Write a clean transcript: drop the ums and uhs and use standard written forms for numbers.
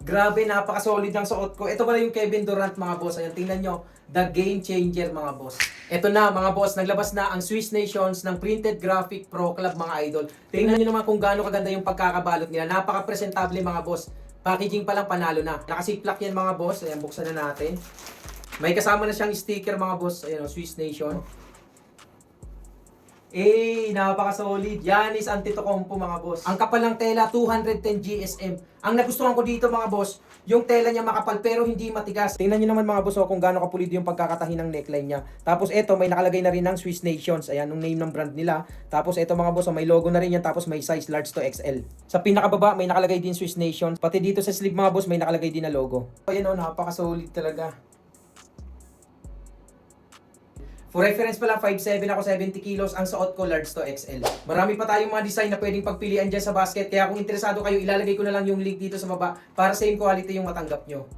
Grabe, napaka-solid ng suot ko. Ito pala yung Kevin Durant mga boss. Ayan, tingnan nyo. The game changer mga boss. Ito na mga boss, naglabas na ang Swiss Nations ng Printed Graphic Pro Club mga idol. Tingnan nyo naman kung gaano kaganda yung pagkakabalot nila. Napaka-presentable mga boss. Packaging pa lang panalo na. Nakasiplak yan mga boss. Ayan, buksan na natin. May kasama na siyang sticker mga boss. Ayan, Swiss Nation. Napaka-solid. Giannis Antetokounmpo mga boss. Ang kapal ng tela, 210 GSM. Ang nagustuhan ko dito mga boss, yung tela niya makapal pero hindi matigas. Tingnan niyo naman mga boss kung gaano kapulido yung pagkakatahi ng neckline niya. Tapos eto, may nakalagay na rin ng Swiss Nations. Ayan, yung name ng brand nila. Tapos eto mga boss, may logo na rin yan. Tapos may size large to XL. Sa pinakababa, may nakalagay din Swiss Nations. Pati dito sa sleeve mga boss, may nakalagay din na logo. Ayan o, napaka-solid talaga. For reference pala, 5'7 ako, 70 kilos. Ang suot ko, large to XL. Marami pa tayong mga design na pwedeng pagpilian dyan sa basket. Kaya kung interesado kayo, ilalagay ko na lang yung link dito sa baba para same quality yung matanggap nyo.